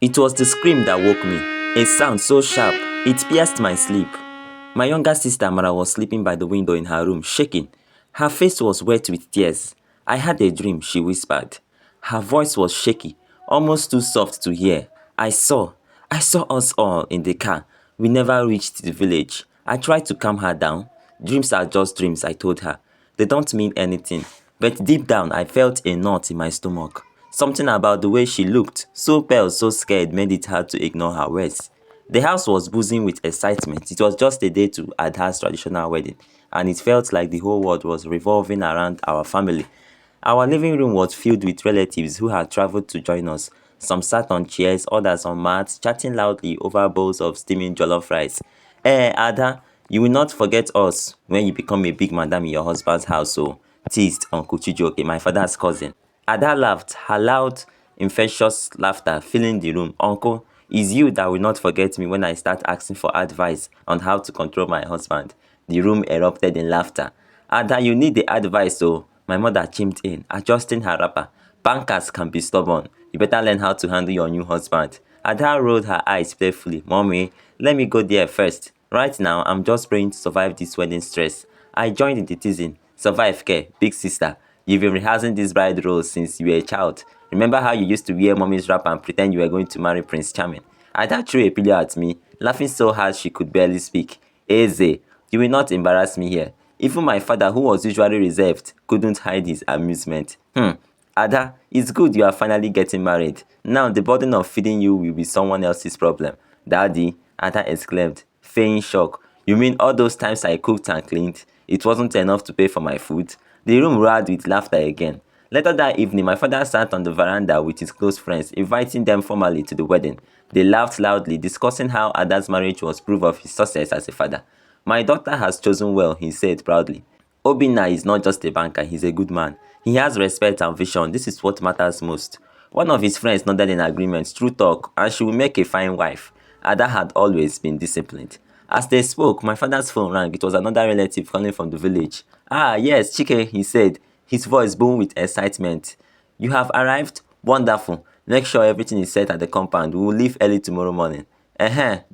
It was the scream that woke me, a sound so sharp, it pierced my sleep. My younger sister Amara was sleeping by the window in her room, shaking. Her face was wet with tears. I had a dream, she whispered. Her voice was shaky, almost too soft to hear. I saw us all in the car. We never reached the village. I tried to calm her down. Dreams are just dreams, I told her. They don't mean anything. But deep down, I felt a knot in my stomach. Something about the way she looked, so pale, so scared, made it hard to ignore her words. The house was buzzing with excitement. It was just a day to Adha's traditional wedding, and it felt like the whole world was revolving around our family. Our living room was filled with relatives who had traveled to join us. Some sat on chairs, others on mats, chatting loudly over bowls of steaming jollof rice. Ada, you will not forget us when you become a big madam in your husband's house, so teased Uncle Chijoke, my father's cousin. Ada laughed, her loud, infectious laughter filling the room. Uncle, it's you that will not forget me when I start asking for advice on how to control my husband. The room erupted in laughter. Ada, you need the advice, so my mother chimed in, adjusting her wrapper. Bankers can be stubborn. You better learn how to handle your new husband. Ada rolled her eyes playfully. Mommy, let me go there first. Right now, I'm just praying to survive this wedding stress. I joined in the teasing. Survive, care, big sister. You've been rehearsing this bride role since you were a child. Remember how you used to wear mommy's wrap and pretend you were going to marry Prince Charming? Ada threw a pillow at me, laughing so hard she could barely speak. Eze, you will not embarrass me here. Even my father, who was usually reserved, couldn't hide his amusement. Ada, it's good you are finally getting married. Now the burden of feeding you will be someone else's problem. Daddy, Ada exclaimed, feigning shock. You mean all those times I cooked and cleaned? It wasn't enough to pay for my food? The room roared with laughter again. Later that evening, my father sat on the veranda with his close friends, inviting them formally to the wedding. They laughed loudly, discussing how Ada's marriage was proof of his success as a father. My daughter has chosen well, he said proudly. Obinna is not just a banker, he's a good man. He has respect and vision. This is what matters most. One of his friends nodded in agreement, true talk, and she will make a fine wife. Ada had always been disciplined. As they spoke, my father's phone rang. It was another relative calling from the village. Ah, yes, Chike, he said, his voice booming with excitement. You have arrived? Wonderful. Make sure everything is set at the compound. We will leave early tomorrow morning.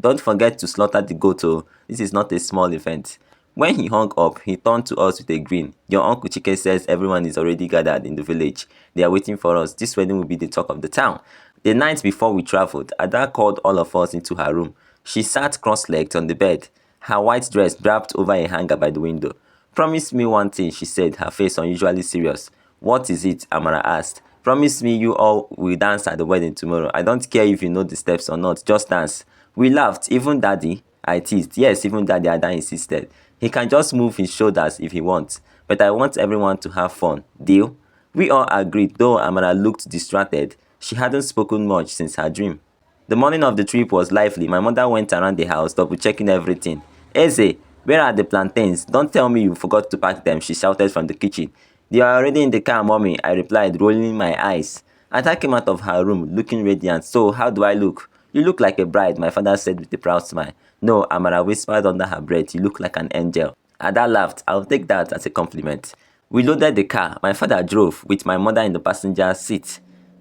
Don't forget to slaughter the goat, oh. This is not a small event. When he hung up, he turned to us with a grin. Your Uncle Chike says everyone is already gathered in the village. They are waiting for us. This wedding will be the talk of the town. The night before we traveled, Ada called all of us into her room. She sat cross-legged on the bed, her white dress draped over a hanger by the window. Promise me one thing, she said, her face unusually serious. What is it? Amara asked. Promise me you all will dance at the wedding tomorrow. I don't care if you know the steps or not, just dance. We laughed, even Daddy. I teased. Yes, even Daddy, Ada insisted. He can just move his shoulders if he wants. But I want everyone to have fun. Deal? We all agreed, though Amara looked distracted. She hadn't spoken much since her dream. The morning of the trip was lively. My mother went around the house, double-checking everything. Eze, where are the plantains? Don't tell me you forgot to pack them, she shouted from the kitchen. They are already in the car, mommy, I replied, rolling my eyes. Ada came out of her room, looking radiant. So, how do I look? You look like a bride, my father said with a proud smile. No, Amara whispered under her breath, you look like an angel. Ada laughed. I'll take that as a compliment. We loaded the car. My father drove, with my mother in the passenger seat.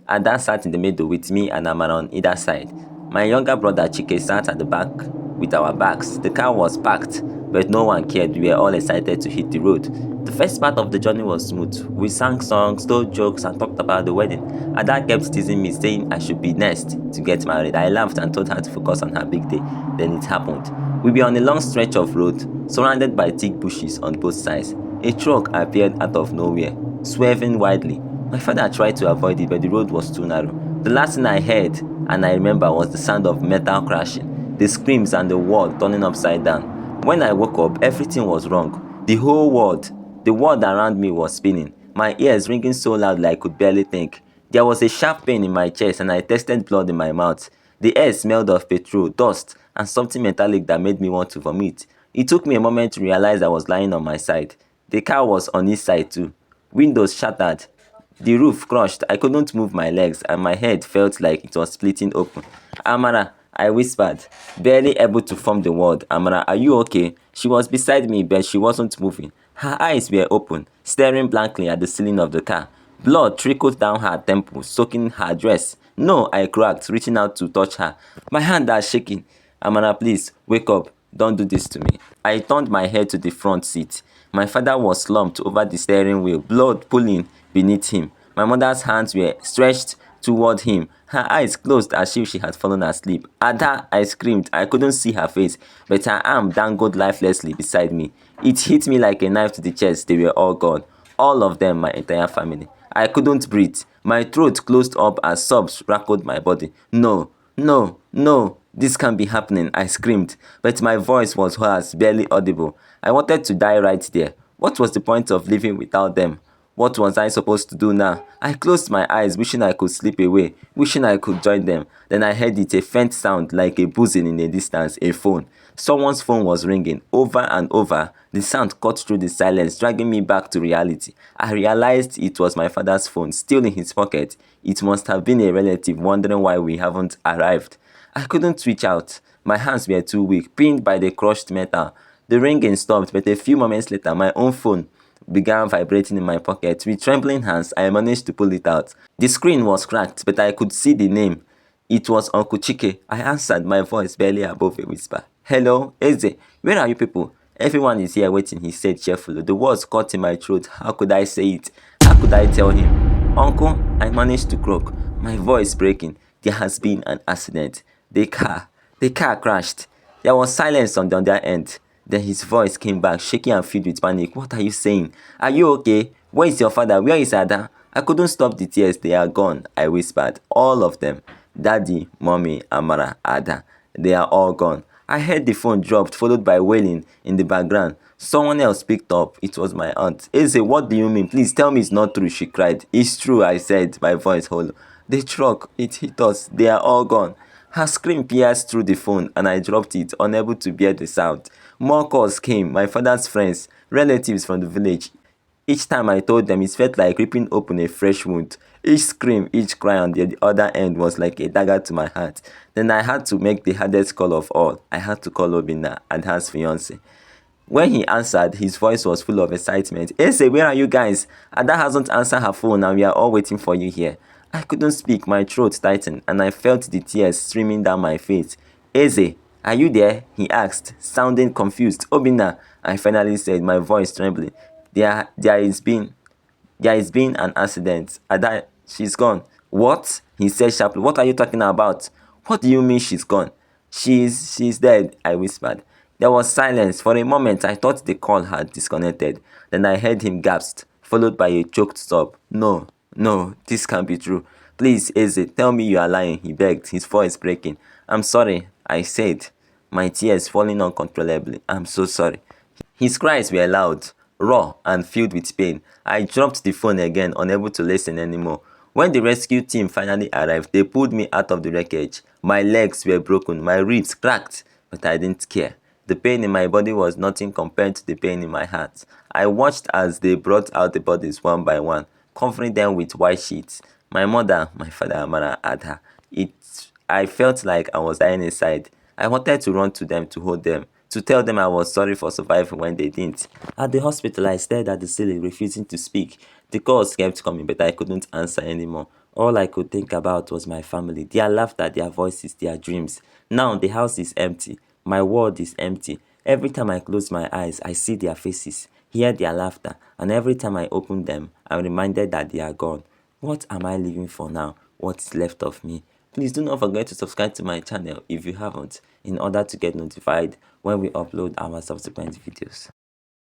Ada sat in the middle with me and Amara on either side. My younger brother Chike sat at the back with our bags. The car was packed, but no one cared. We were all excited to hit the road. The first part of the journey was smooth. We sang songs, told jokes, and talked about the wedding. Ada kept teasing me, saying I should be next to get married. I laughed and told her to focus on her big day. Then it happened. We were on a long stretch of road, surrounded by thick bushes on both sides. A truck appeared out of nowhere, swerving wildly. My father tried to avoid it, but the road was too narrow. The last thing I heard, and I remember, was the sound of metal crashing, the screams and the world turning upside down. When I woke up, everything was wrong. The world around me was spinning, my ears ringing so loudly I could barely think. There was a sharp pain in my chest and I tasted blood in my mouth. The air smelled of petrol, dust, and something metallic that made me want to vomit. It took me a moment to realize I was lying on my side. The car was on its side too. Windows shattered. The roof crushed. I couldn't move my legs and my head felt like it was splitting open. Amara, I whispered, barely able to form the word. Amara, are you okay? She was beside me, but she wasn't moving. Her eyes were open, staring blankly at the ceiling of the car. Blood trickled down her temples, soaking her dress. No, I cracked, reaching out to touch her. My hand are shaking. Amara, please, wake up. Don't do this to me. I turned my head to the front seat. My father was slumped over the steering wheel, blood pooling beneath him. My mother's hands were stretched toward him, her eyes closed as if she had fallen asleep. Ada, I screamed. I couldn't see her face, but her arm dangled lifelessly beside me. It hit me like a knife to the chest. They were all gone. All of them, my entire family. I couldn't breathe. My throat closed up as sobs rackled my body. No, no, no, this can't be happening, I screamed, but my voice was hoarse, barely audible. I wanted to die right there. What was the point of living without them? What was I supposed to do now? I closed my eyes, wishing I could slip away, wishing I could join them. Then I heard it, a faint sound like a buzzing in the distance, a phone. Someone's phone was ringing, over and over. The sound cut through the silence, dragging me back to reality. I realized it was my father's phone, still in his pocket. It must have been a relative wondering why we haven't arrived. I couldn't reach out. My hands were too weak, pinned by the crushed metal. The ringing stopped, but a few moments later, my own phone began vibrating in my pocket. With trembling hands, I managed to pull it out. The screen was cracked, but I could see the name. It was Uncle Chike. I answered, my voice barely above a whisper. Hello, Eze, where are you people? Everyone is here waiting, he said cheerfully. The words caught in my throat. How could I say it? How could I tell him? Uncle, I managed to croak, my voice breaking. There has been an accident. The car crashed. There was silence on the other end. Then his voice came back, shaky and filled with panic. What are you saying? Are you okay? Where is your father? Where is Ada? I couldn't stop the tears. They are gone, I whispered. All of them. Daddy, Mommy, Amara, Ada. They are all gone. I heard the phone dropped, followed by wailing in the background. Someone else picked up. It was my aunt. Eze, what do you mean? Please tell me it's not true, she cried. It's true, I said, my voice hollow. The truck, it hit us. They are all gone. Her scream pierced through the phone and I dropped it, unable to bear the sound. More calls came, my father's friends, relatives from the village. Each time I told them, it felt like ripping open a fresh wound. Each scream, each cry on the other end was like a dagger to my heart. Then I had to make the hardest call of all. I had to call Obina, Adha's fiancé. When he answered, his voice was full of excitement. Ese, where are you guys? Ada hasn't answered her phone and we are all waiting for you here. I couldn't speak, my throat tightened, and I felt the tears streaming down my face. Eze, are you there? He asked, sounding confused. Obina, I finally said, my voice trembling. There has been an accident. Ada, she's gone. What? He said sharply. What are you talking about? What do you mean she's gone? She's dead, I whispered. There was silence. For a moment, I thought the call had disconnected. Then I heard him gasp, followed by a choked sob. No, no, this can't be true. Please, Eze, tell me you are lying, he begged, his voice breaking. I'm sorry, I said, my tears falling uncontrollably. I'm so sorry. His cries were loud, raw, and filled with pain. I dropped the phone again, unable to listen anymore. When the rescue team finally arrived, they pulled me out of the wreckage. My legs were broken, my ribs cracked, but I didn't care. The pain in my body was nothing compared to the pain in my heart. I watched as they brought out the bodies one by one, covering them with white sheets. My mother, my father, Amara, Ada. I felt like I was dying inside. I wanted to run to them to hold them, to tell them I was sorry for surviving when they didn't. At the hospital, I stared at the ceiling, refusing to speak. The calls kept coming, but I couldn't answer anymore. All I could think about was my family, their laughter, their voices, their dreams. Now the house is empty. My world is empty. Every time I close my eyes, I see their faces, hear their laughter, and every time I open them, I'm reminded that they are gone. What am I living for now? What is left of me? Please do not forget to subscribe to my channel if you haven't, in order to get notified when we upload our subsequent videos.